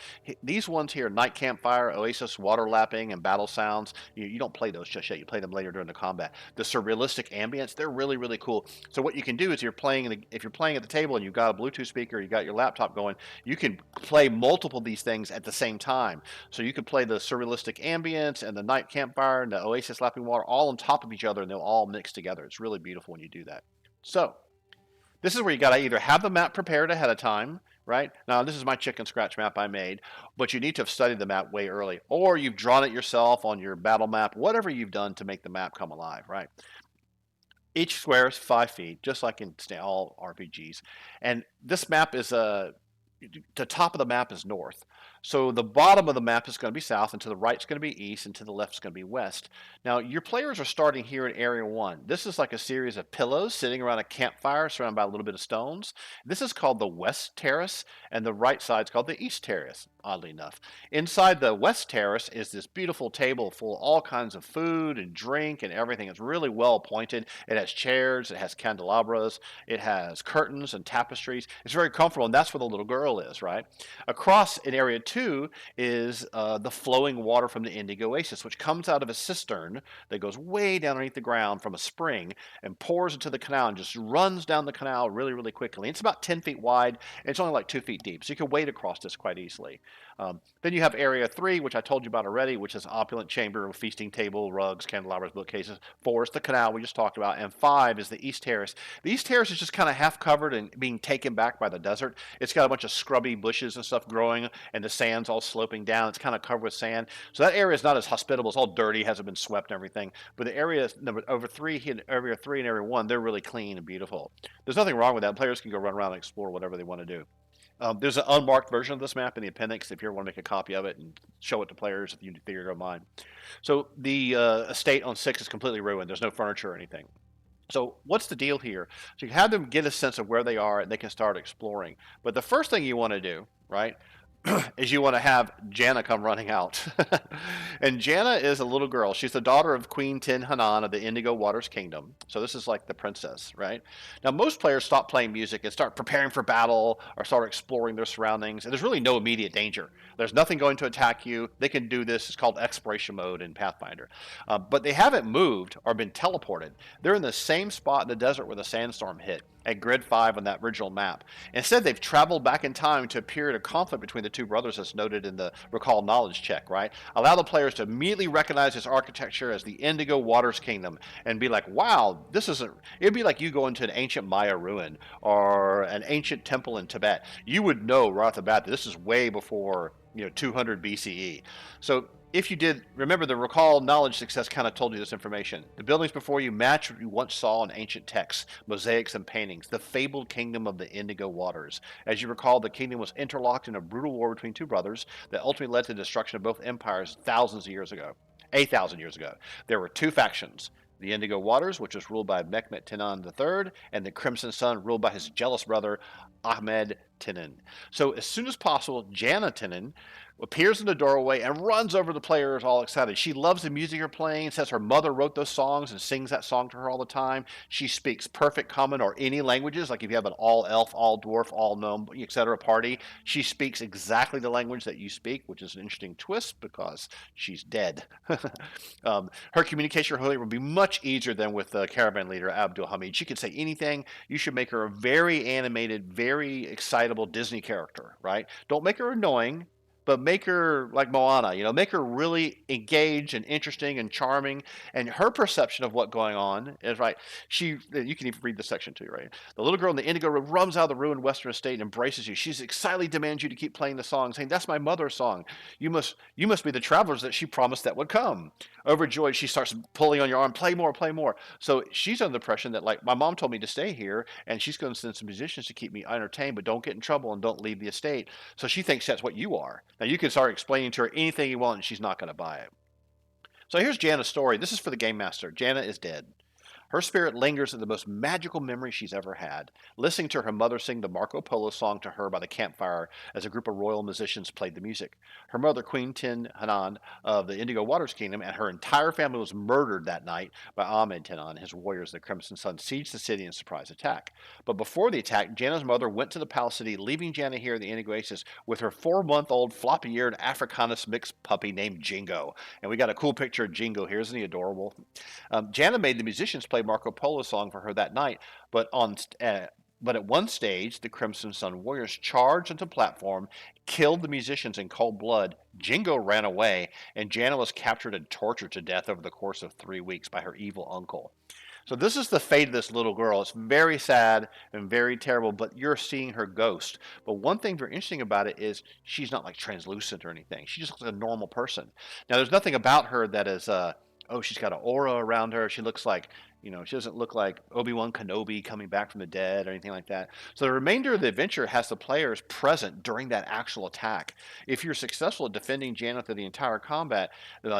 These ones here, Night Campfire, Oasis, Water Lapping, and Battle Sounds, you don't play those just yet. You play them later during the combat. The surrealistic ambience, they're really, really cool. So what you can do is if you're playing at the table and you've got a Bluetooth speaker, you got your laptop going, you can play multiple of these things at the same time. So you could play the surrealistic ambience and the Night Campfire and the Oasis Lapping Water all on top of each other, and they'll all mix together. It's really beautiful when you do that. So this is where you got to either have the map prepared ahead of time, right? Now, this is my chicken scratch map I made, but you need to have studied the map way early, or you've drawn it yourself on your battle map, whatever you've done to make the map come alive, right? Each square is 5 feet, just like in all RPGs. And this map is the top of the map is north. So the bottom of the map is going to be south, and to the right is going to be east, and to the left is going to be west. Now, your players are starting here in Area 1. This is like a series of pillows sitting around a campfire surrounded by a little bit of stones. This is called the West Terrace, and the right side is called the East Terrace, oddly enough. Inside the West Terrace is this beautiful table full of all kinds of food and drink and everything. It's really well appointed. It has chairs, it has candelabras, it has curtains and tapestries. It's very comfortable, and that's where the little girl is, right? Across in Area 2 is the flowing water from the Indigo Oasis, which comes out of a cistern that goes way down underneath the ground from a spring and pours into the canal and just runs down the canal really, really quickly. It's about 10 feet wide, and it's only like 2 feet deep, so you can wade across this quite easily. Then you have Area 3, which I told you about already, which is opulent chamber with feasting table, rugs, candelabras, bookcases. 4 is the canal we just talked about, and 5 is the East Terrace. The East Terrace is just kind of half covered and being taken back by the desert. It's got a bunch of scrubby bushes and stuff growing, and the sand's all sloping down. It's kind of covered with sand. So that area is not as hospitable. It's all dirty, hasn't been swept and everything. But the area number over 3, Area 3 and Area 1, they're really clean and beautiful. There's nothing wrong with that. Players can go run around and explore whatever they want to do. There's an unmarked version of this map in the appendix if you ever want to make a copy of it and show it to players if you think you don't mind. So the estate on 6 is completely ruined. There's no furniture or anything. So what's the deal here? So you have them get a sense of where they are and they can start exploring. But the first thing you want to do, right, is you want to have Jana come running out. And Jana is a little girl. She's the daughter of Queen Hanan of the Indigo Waters Kingdom. So this is like the princess, right? Now, most players stop playing music and start preparing for battle or start exploring their surroundings. And there's really no immediate danger. There's nothing going to attack you. They can do this. It's called exploration mode in Pathfinder. But they haven't moved or been teleported. They're in the same spot in the desert where the sandstorm hit at grid 5 on that original map. Instead, they've traveled back in time to a period of conflict between the two brothers as noted in the recall knowledge check, right? Allow the players to immediately recognize this architecture as the Indigo Waters Kingdom and be like, wow, this isn't, it'd be like you go into an ancient Maya ruin or an ancient temple in Tibet. You would know right off the bat that this is way before 200 BCE. So if you did, remember the recall knowledge success kind of told you this information. The buildings before you match what you once saw in ancient texts, mosaics, and paintings, the fabled kingdom of the Indigo Waters. As you recall, the kingdom was interlocked in a brutal war between two brothers that ultimately led to the destruction of both empires thousands of years ago. 8,000 years ago. There were two factions. The Indigo Waters, which was ruled by Mehmet Tinan III, and the Crimson Sun, ruled by his jealous brother, Ahmed Tinan. So as soon as possible, Jana Tinan appears in the doorway and runs over the players all excited. She loves the music you're playing, says her mother wrote those songs and sings that song to her all the time. She speaks perfect common or any languages, like if you have an all-elf, all-dwarf, all-gnome, etc. party, she speaks exactly the language that you speak, which is an interesting twist because she's dead. Her communication with her will be much easier than with the caravan leader, Abdul Hamid. She can say anything. You should make her a very animated, very excitable Disney character, right? Don't make her annoying, but make her like Moana, make her really engaged and interesting and charming. And her perception of what's going on is right. You can even read this section too, right? The little girl in the indigo room runs out of the ruined western estate and embraces you. She's excitedly demands you to keep playing the song, saying, "That's my mother's song. You must be the travelers that she promised that would come." Overjoyed, she starts pulling on your arm, "Play more, play more." So she's under the impression that like my mom told me to stay here, and she's going to send some musicians to keep me entertained, but don't get in trouble and don't leave the estate. So she thinks that's what you are. Now, you can start explaining to her anything you want, and she's not going to buy it. So here's Jana's story. This is for the Game Master. Jana is dead. Her spirit lingers in the most magical memory she's ever had, listening to her mother sing the Marco Polo song to her by the campfire as a group of royal musicians played the music. Her mother, Queen Hanan of the Indigo Waters Kingdom, and her entire family was murdered that night by Ahmed Tinan and his warriors. The Crimson Sun sieged the city in a surprise attack. But before the attack, Jana's mother went to the palace city, leaving Jana here in the Indigo Oasis with her 4-month-old floppy-eared Africanus mixed puppy named Jingo. And we got a cool picture of Jingo here. Isn't he adorable? Jana made the musicians play Marco Polo song for her that night, but at one stage, the Crimson Sun warriors charged onto the platform, killed the musicians in cold blood. Jingo ran away, and Jana was captured and tortured to death over the course of 3 weeks by her evil uncle. So this is the fate of this little girl. It's very sad and very terrible, but you're seeing her ghost. But one thing very interesting about it is she's not like translucent or anything. She just looks like a normal person. Now, there's nothing about her that is Oh, she's got an aura around her. She looks like, she doesn't look like Obi-Wan Kenobi coming back from the dead or anything like that. So the remainder of the adventure has the players present during that actual attack. If you're successful at defending Jana through the entire combat,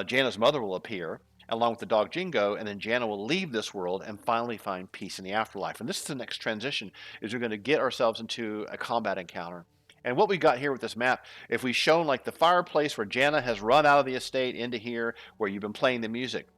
Jana's mother will appear along with the dog Jingo, and then Jana will leave this world and finally find peace in the afterlife. And this is the next transition, is we're going to get ourselves into a combat encounter. And what we got here with this map, if we've shown like the fireplace where Jana has run out of the estate into here where you've been playing the music.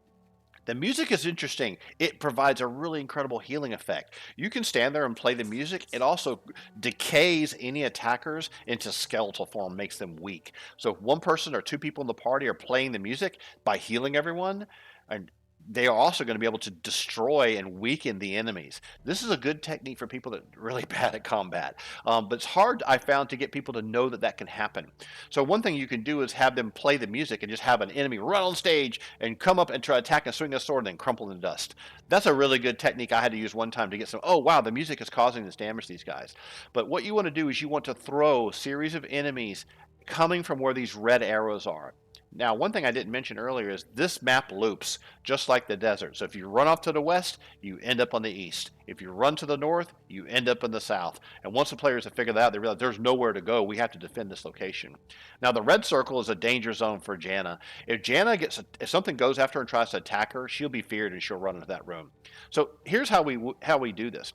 The music is interesting. It provides a really incredible healing effect. You can stand there and play the music. It also decays any attackers into skeletal form, makes them weak. So if one person or two people in the party are playing the music by healing everyone, and they are also going to be able to destroy and weaken the enemies. This is a good technique for people that are really bad at combat. But it's hard, I found, to get people to know that that can happen. So one thing you can do is have them play the music and just have an enemy run on stage and come up and try to attack and swing a sword and then crumple in dust. That's a really good technique I had to use one time to get some, oh wow, the music is causing this damage to these guys. But what you want to do is you want to throw a series of enemies coming from where these red arrows are. Now, one thing I didn't mention earlier is this map loops just like the desert. So if you run off to the west, you end up on the east. If you run to the north, you end up in the south. And once the players have figured that out, they realize there's nowhere to go. We have to defend this location. Now, the red circle is a danger zone for Jana. If something goes after her and tries to attack her, she'll be feared and she'll run into that room. So here's how we do this.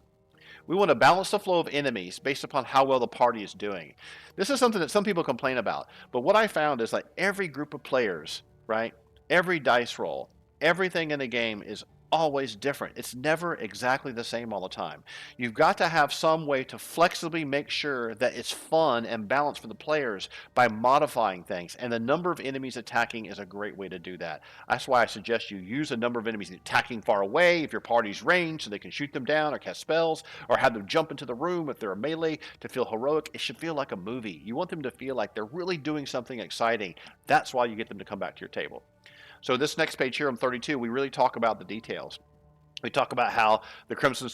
We want to balance the flow of enemies based upon how well the party is doing. This is something that some people complain about, but what I found is like every group of players, right? Every dice roll, everything in the game is always different. It's never exactly the same all the time. You've got to have some way to flexibly make sure that it's fun and balanced for the players by modifying things, and the number of enemies attacking is a great way to do that. That's why I suggest you use a number of enemies attacking far away if your party's ranged so they can shoot them down or cast spells, or have them jump into the room if they're a melee to feel heroic. It should feel like a movie. You want them to feel like they're really doing something exciting. That's why you get them to come back to your table. So this next page here on 32, we really talk about the details. We talk about how the Crimson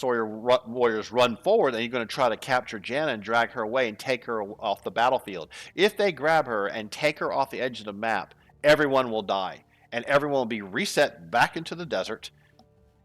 Warriors run forward and you're going to try to capture Jana and drag her away and take her off the battlefield. If they grab her and take her off the edge of the map, everyone will die. And everyone will be reset back into the desert,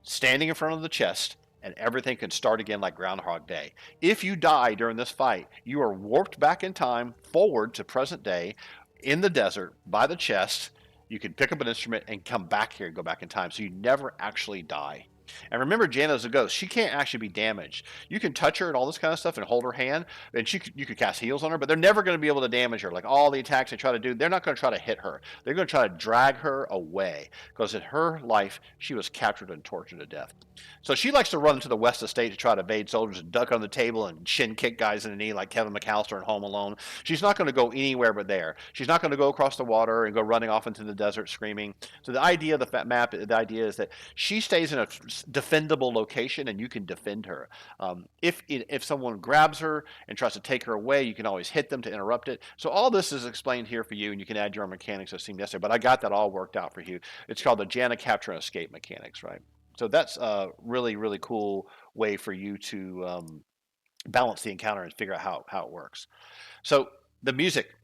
standing in front of the chest, and everything can start again like Groundhog Day. If you die during this fight, you are warped back in time, forward to present day, in the desert, by the chest. You can pick up an instrument and come back here and go back in time, so you never actually die. And remember, Jana's a ghost. She can't actually be damaged. You can touch her and all this kind of stuff and hold her hand, and you could cast heals on her, but they're never going to be able to damage her. Like all the attacks they try to do, they're not going to try to hit her. They're going to try to drag her away, because in her life, she was captured and tortured to death. So she likes to run to the west estate to try to evade soldiers and duck on the table and shin kick guys in the knee like Kevin McAllister in Home Alone. She's not going to go anywhere but there. She's not going to go across the water and go running off into the desert screaming. So the idea of the idea is that she stays in a defendable location and you can defend her. If someone grabs her and tries to take her away, you can always hit them to interrupt it. So all this is explained here for you, and you can add your own mechanics as seem necessary. But I got that all worked out for you. It's called the Jana capture and escape mechanics, right? So that's a really, really cool way for you to balance the encounter and figure out how it works. So the music.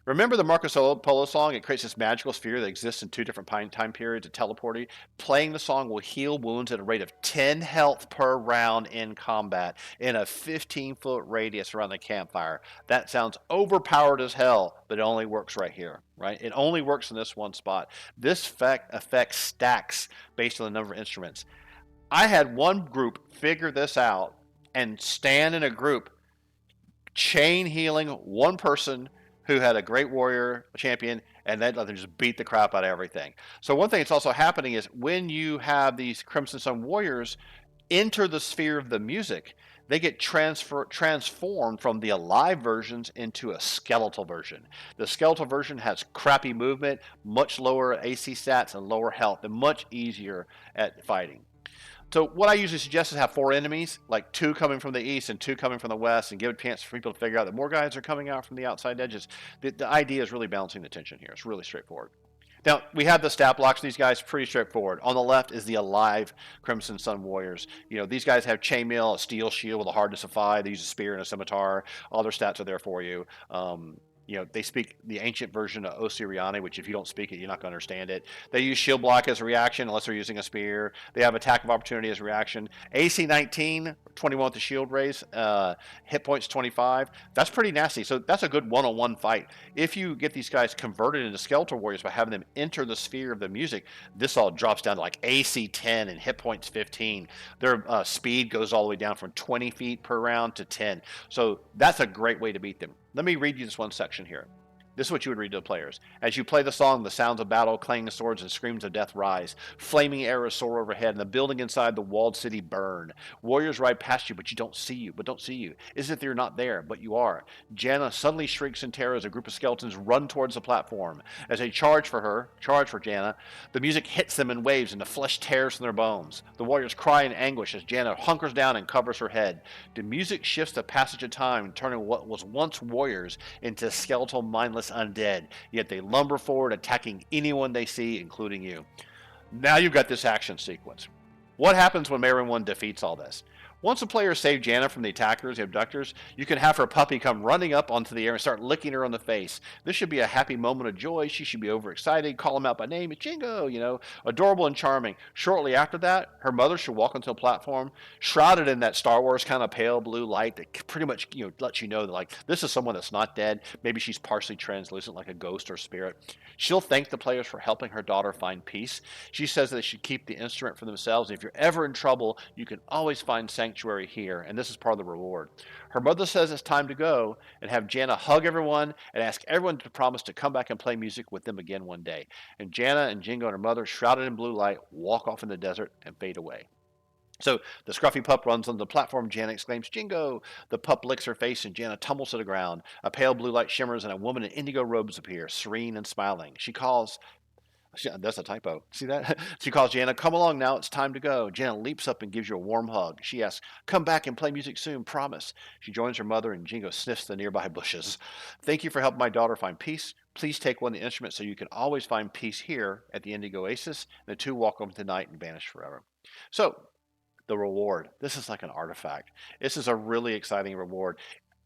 Remember the Marco Polo song? It creates this magical sphere that exists in two different time periods of teleporting. Playing the song will heal wounds at a rate of 10 health per round in combat in a 15-foot radius around the campfire. That sounds overpowered as hell, but it only works right here, right? It only works in this one spot. This effect stacks based on the number of instruments. I had one group figure this out and stand in a group, chain healing one person who had a great warrior champion, and then let them just beat the crap out of everything. So one thing that's also happening is when you have these Crimson Sun warriors enter the sphere of the music, they get transformed from the alive versions into a skeletal version. The skeletal version has crappy movement, much lower AC stats, and lower health, and much easier at fighting. So what I usually suggest is have 4 enemies, like 2 coming from the east and 2 coming from the west, and give a chance for people to figure out that more guys are coming out from the outside edges. The idea is really balancing the tension here. It's really straightforward. Now, we have the stat blocks. These guys, pretty straightforward. On the left is the alive Crimson Sun Warriors. These guys have chainmail, a steel shield with a hardness of 5. They use a spear and a scimitar. All their stats are there for you. They speak the ancient version of Osiriane, which if you don't speak it, you're not going to understand it. They use shield block as a reaction unless they're using a spear. They have attack of opportunity as a reaction. AC 19, 21 with the shield raise, hit points 25. That's pretty nasty. So that's a good one-on-one fight. If you get these guys converted into skeletal warriors by having them enter the sphere of the music, this all drops down to like AC 10 and hit points 15. Their speed goes all the way down from 20 feet per round to 10. So that's a great way to beat them. Let me read you this one section here. This is what you would read to the players. As you play the song, the sounds of battle, clanging swords, and screams of death rise. Flaming arrows soar overhead, and the building inside the walled city burn. Warriors ride past you, but don't see you. Isn't it you're not there, but you are. Jana suddenly shrieks in terror as a group of skeletons run towards the platform. As they charge for Jana, the music hits them in waves, and the flesh tears from their bones. The warriors cry in anguish as Jana hunkers down and covers her head. The music shifts the passage of time, turning what was once warriors into skeletal, mindless undead, yet they lumber forward, attacking anyone they see, including you. Now you've got this action sequence. What happens when Marin 1 defeats all this? Once a player saves Jana from the attackers, the abductors, you can have her puppy come running up onto the air and start licking her on the face. This should be a happy moment of joy. She should be overexcited, call him out by name, it's Jingo, adorable and charming. Shortly after that, her mother should walk onto a platform, shrouded in that Star Wars kind of pale blue light that pretty much, lets you know that, like, this is someone that's not dead. Maybe she's partially translucent like a ghost or spirit. She'll thank the players for helping her daughter find peace. She says that they should keep the instrument for themselves. And if you're ever in trouble, you can always find sanctuary here, and this is part of the reward. Her mother says it's time to go, and have Jana hug everyone and ask everyone to promise to come back and play music with them again one day. And Jana and Jingo and her mother, shrouded in blue light, walk off in the desert and fade away. So the scruffy pup runs on the platform. Jana exclaims, Jingo! The pup licks her face and Jana tumbles to the ground. A pale blue light shimmers and a woman in indigo robes appears, serene and smiling. That's a typo. See that? She calls Jana, come along now, it's time to go. Jana leaps up and gives you a warm hug. She asks, come back and play music soon, promise. She joins her mother and Jingo sniffs the nearby bushes. Thank you for helping my daughter find peace. Please take one of the instruments so you can always find peace here at the Indigo Oasis. And the two walk over the night and vanish forever. So, the reward. This is like an artifact. This is a really exciting reward.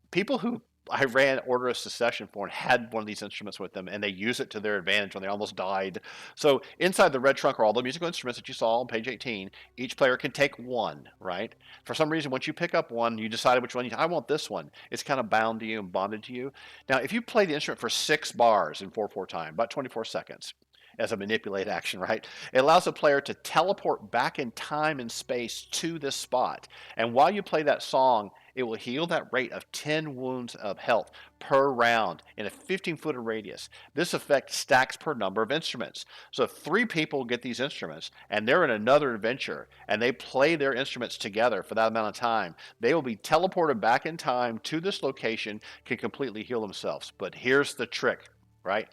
People who I ran Order of Secession for and had one of these instruments with them, and they use it to their advantage when they almost died. So inside the red trunk are all the musical instruments that you saw on page 18. Each player can take one, right? For some reason, once you pick up one, you decide which one I want this one. It's kind of bound to you and bonded to you. Now, if you play the instrument for 6 bars in 4/4 time, about 24 seconds, as a manipulate action, right? It allows the player to teleport back in time and space to this spot. And while you play that song, it will heal that rate of 10 wounds of health per round in a 15-foot radius. This effect stacks per number of instruments. So if 3 people get these instruments and they're in another adventure and they play their instruments together for that amount of time, they will be teleported back in time to this location, can completely heal themselves. But here's the trick, right?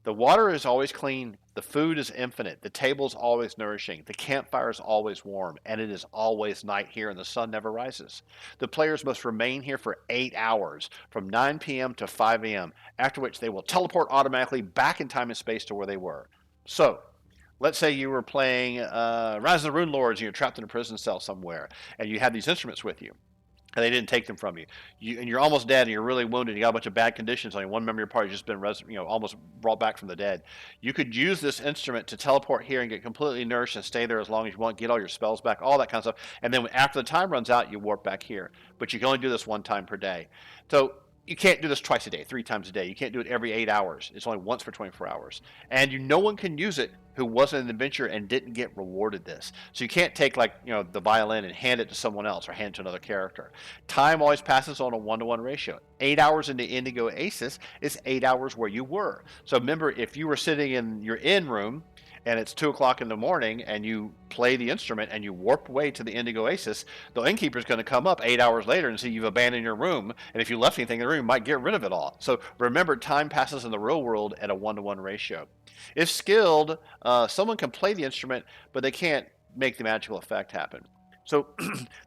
The water is always clean, the food is infinite, the table is always nourishing, the campfire is always warm, and it is always night here and the sun never rises. The players must remain here for 8 hours, from 9 p.m. to 5 a.m., after which they will teleport automatically back in time and space to where they were. So, let's say you were playing Rise of the Rune Lords and you're trapped in a prison cell somewhere, and you had these instruments with you. And they didn't take them from you. And you're almost dead, and you're really wounded. You got a bunch of bad conditions on you. One member of your party has just been, almost brought back from the dead. You could use this instrument to teleport here and get completely nourished and stay there as long as you want. Get all your spells back, all that kind of stuff. And then after the time runs out, you warp back here. But you can only do this 1 time per day. So you can't do this twice a day, 3 times a day. You can't do it every 8 hours. It's only once for 24 hours. And no one can use it who wasn't an adventurer and didn't get rewarded this. So you can't take the violin and hand it to someone else or hand it to another character. Time always passes on a 1-to-1 ratio. 8 hours into Indigo Oasis is 8 hours where you were. So remember, if you were sitting in your inn room and it's 2 o'clock in the morning and you play the instrument and you warp away to the Indigo Oasis, the innkeeper is going to come up 8 hours later and see you've abandoned your room, and if you left anything in the room, you might get rid of it all. So remember, time passes in the real world at a 1-to-1 ratio. If skilled, someone can play the instrument, but they can't make the magical effect happen. So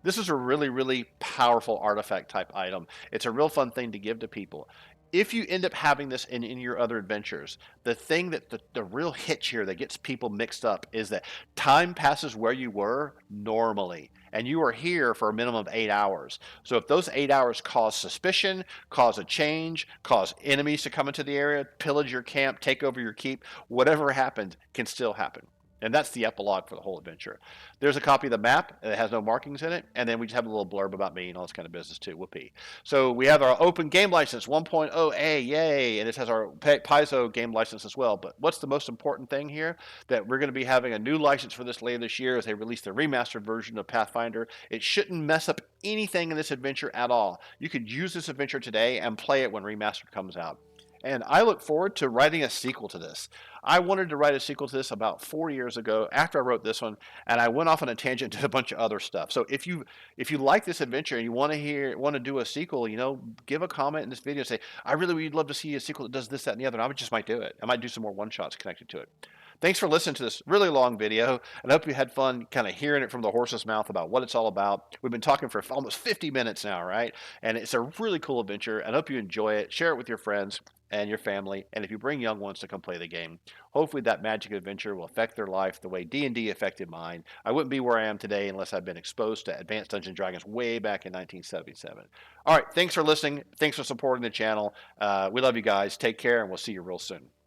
this is a really, really powerful artifact type item. It's a real fun thing to give to people. if you end up having this in your other adventures, the thing that the real hitch here that gets people mixed up is that time passes where you were normally, and you are here for a minimum of 8 hours. So if those 8 hours cause suspicion, cause a change, cause enemies to come into the area, pillage your camp, take over your keep, whatever happened can still happen. And that's the epilogue for the whole adventure. There's a copy of the map that has no markings in it, and then we just have a little blurb about me and all this kind of business too. Whoopee. So we have our open game license 1.0A, yay, and it has our Paizo game license as well. But what's the most important thing here? That we're going to be having a new license for this later this year as they release the remastered version of Pathfinder. It shouldn't mess up anything in this adventure at all. You could use this adventure today and play it when remastered comes out. And I look forward to writing a sequel to this. I wanted to write a sequel to this about 4 years ago after I wrote this one, and I went off on a tangent to a bunch of other stuff. So if you like this adventure and you want to do a sequel, give a comment in this video and say, I really would love to see a sequel that does this, that, and the other. And I just might do it. I might do some more one-shots connected to it. Thanks for listening to this really long video, and I hope you had fun kind of hearing it from the horse's mouth about what it's all about. We've been talking for almost 50 minutes now, right? And it's a really cool adventure, and I hope you enjoy it. Share it with your friends and your family, and if you bring young ones to come play the game, hopefully that magic adventure will affect their life the way D&D affected mine. I wouldn't be where I am today unless I'd been exposed to Advanced Dungeons & Dragons way back in 1977. All right, thanks for listening. Thanks for supporting the channel. We love you guys. Take care, and we'll see you real soon.